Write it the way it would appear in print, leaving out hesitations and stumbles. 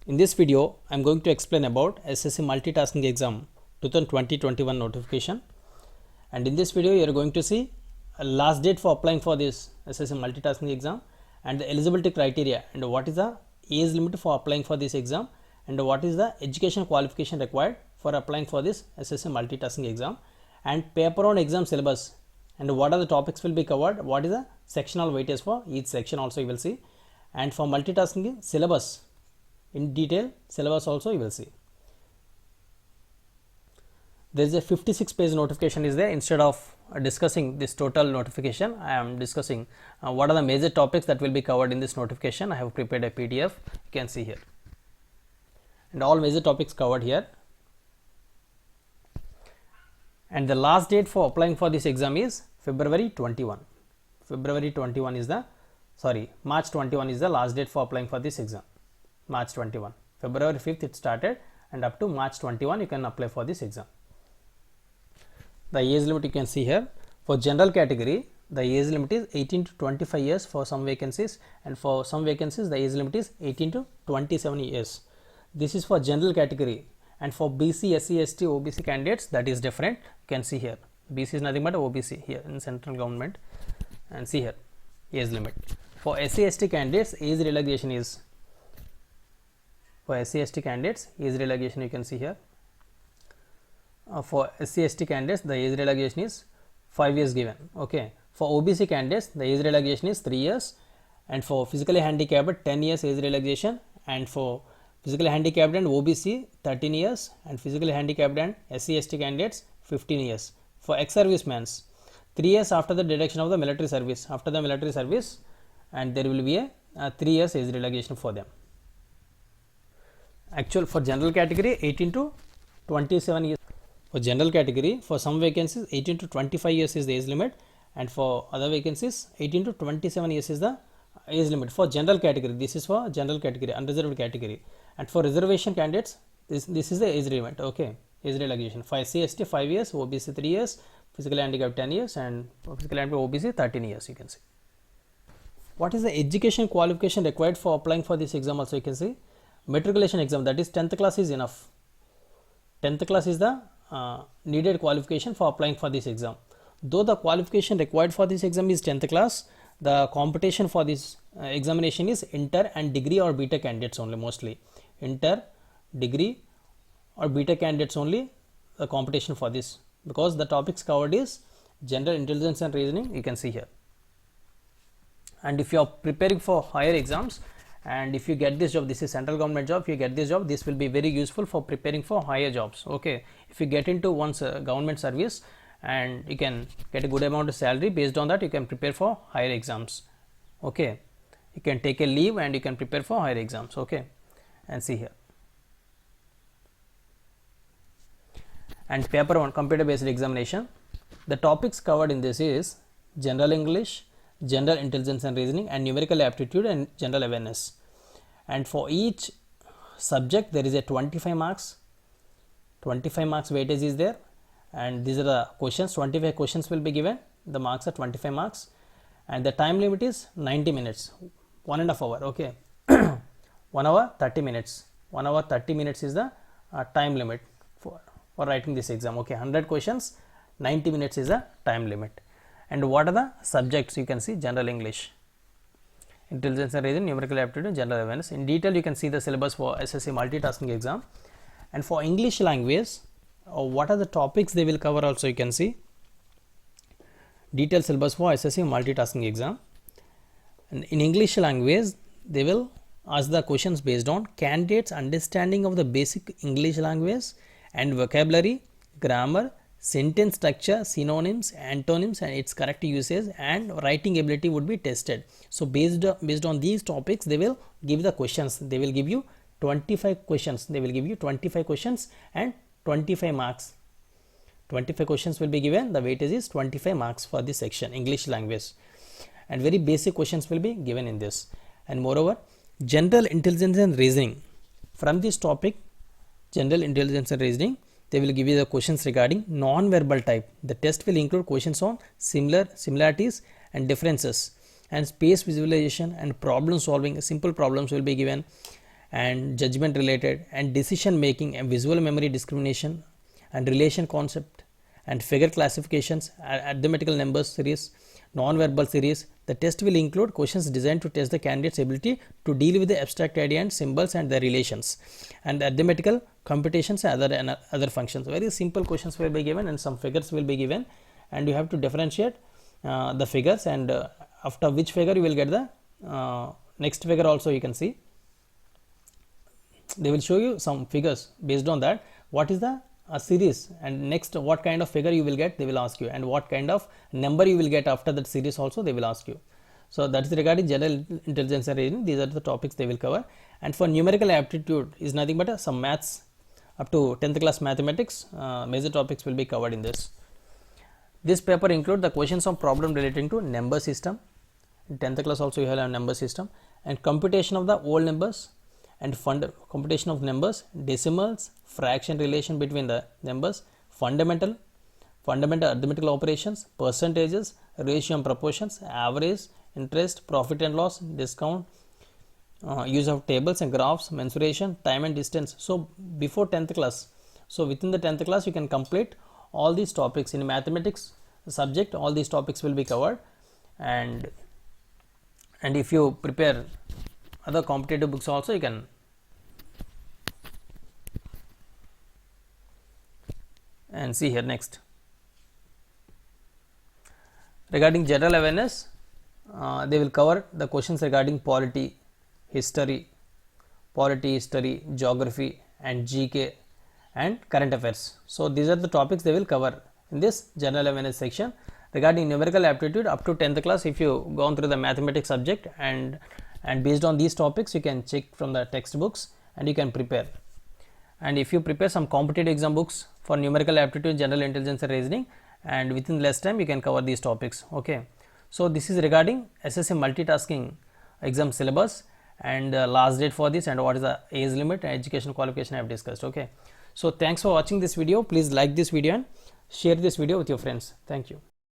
In this video, I am going to explain about SSC Multitasking Exam 2020-21 notification. And in this video, you are going to see a last date for applying for this SSC Multitasking Exam and the eligibility criteria and what is the age limit for applying for this exam and what is the education qualification required for applying for this SSC Multitasking Exam and paper on exam syllabus and what are the topics will be covered, what is the sectional weightage for each section also you will see, and for multitasking syllabus in detail syllabus also you will see. There is a 56-page notification is there. Instead of discussing this total notification, I am discussing what are the major topics that will be covered in this notification. I have prepared a PDF, you can see here, and all major topics covered here. And the last date for applying for this exam is February 21. March 21 is the last date for applying for this exam. March 21. February 5th it started and up to March 21 you can apply for this exam. The age limit you can see here. For general category, the age limit is 18 to 25 years for some vacancies, and for some vacancies the age limit is 18 to 27 years. This is for general category, and for BC, SC, ST, OBC candidates that is different. You can see here BC is nothing but OBC here in central government, and see here age limit. For SC, ST candidates age relaxation is, for SC, ST candidates age relaxation you can see here. For SC, ST candidates the age relaxation is 5 years given. Okay. For OBC candidates the age relaxation is 3 years, and for physically handicapped 10 years age relaxation, and for physically handicapped and OBC 13 years, and physically handicapped and SC, ST candidates 15 years. For ex-servicemen 3 years after the deduction of the military service, and there will be a 3 years age relaxation for them. Actual for general category 18 to 27 years. For general category, for some vacancies 18 to 25 years is the age limit, and for other vacancies 18 to 27 years is the age limit for general category. This is for general category, unreserved category. And for reservation candidates, this is the age limit. Okay, age relaxation. For SC, ST 5 years, OBC 3 years, physically handicapped 10 years, and for physically handicapped OBC 13 years. You can see. What is the education qualification required for applying for this exam? Also, you can see matriculation exam, that is 10th class is enough. 10th class is the needed qualification for applying for this exam. Though the qualification required for this exam is 10th class, the competition for this examination is inter and degree or BTech candidates only, mostly inter, degree or BTech candidates only the competition for this, because the topics covered is general intelligence and reasoning, you can see here. And if you are preparing for higher exams, and if you get this job, this is central government job, if you get this job, this will be very useful for preparing for higher jobs. Okay, if you get into once government service and you can get a good amount of salary, based on that you can prepare for higher exams. Okay, you can take a leave and you can prepare for higher exams. Okay, and see here. And paper 1 computer based examination, the topics covered in this is general English, general intelligence and reasoning, and numerical aptitude and general awareness. And for each subject there is a 25 marks weightage is there, and these are the questions. 25 questions will be given, the marks are 25 marks, and the time limit is 90 minutes, 1.5 hour. Okay, 1 hour 30 minutes, 1 hour 30 minutes is the time limit for writing this exam. Okay, 100 questions, 90 minutes is the time limit. And what are the subjects? You can see general English, intelligence and reasoning, numerical aptitude, general awareness. In detail you can see the syllabus for SSC multitasking exam. And for English language, what are the topics they will cover also you can see. Detailed syllabus for SSC multitasking exam. And in English language they will ask the questions based on candidates' understanding of the basic English language and vocabulary, grammar, sentence structure, synonyms, antonyms and its correct usage, and writing ability would be tested. So based on these topics they will give the questions. They will give you 25 questions. They will give you 25 questions and 25 marks. 25 questions will be given. The weightage is 25 marks for this section English language, and very basic questions will be given in this. And moreover, general intelligence and reasoning, from this topic general intelligence and reasoning, they will give you the questions regarding non-verbal type. The test will include questions on similarities and differences, and space visualization and problem solving. Simple problems will be given, and judgment related and decision making and visual memory discrimination and relation concept and figure classifications, arithmetical numbers series, non-verbal series. The test will include questions designed to test the candidate's ability to deal with the abstract idea and symbols and their relations, and arithmetical computations and other functions. Very simple questions will be given and some figures will be given, and you have to differentiate the figures, and after which figure you will get the next figure also. You can see they will show you some figures. Based on that, what is the series, and next what kind of figure you will get, they will ask you, and what kind of number you will get after that series also they will ask you. So that is regarding general intelligence and reasoning. These are the topics they will cover. And for numerical aptitude is nothing but some maths up to 10th class mathematics. Major topics will be covered in this. This paper include the questions of problem relating to number system. In 10th class also you have a number system, and computation of the whole numbers, and computation of numbers, decimals, fraction relation between the numbers, fundamental arithmetical operations, percentages, ratio and proportions, average, interest, profit and loss, discount, use of tables and graphs, mensuration, time and distance. So before 10th class, so within the 10th class you can complete all these topics. In mathematics subject all these topics will be covered, and if you prepare other competitive books also you can. And see here next, regarding general awareness, they will cover the questions regarding polity, history, geography and GK and current affairs. So these are the topics they will cover in this general awareness section. Regarding numerical aptitude, up to 10th class, if you gone through the mathematics subject, and based on these topics you can check from the textbooks and you can prepare. And if you prepare some competitive exam books for numerical aptitude, general intelligence and reasoning, and within less time you can cover these topics. Okay, so this is regarding SSC multitasking exam syllabus, and last date for this, and what is the age limit and education qualification I have discussed. Okay, so thanks for watching this video. Please like this video and share this video with your friends. Thank you.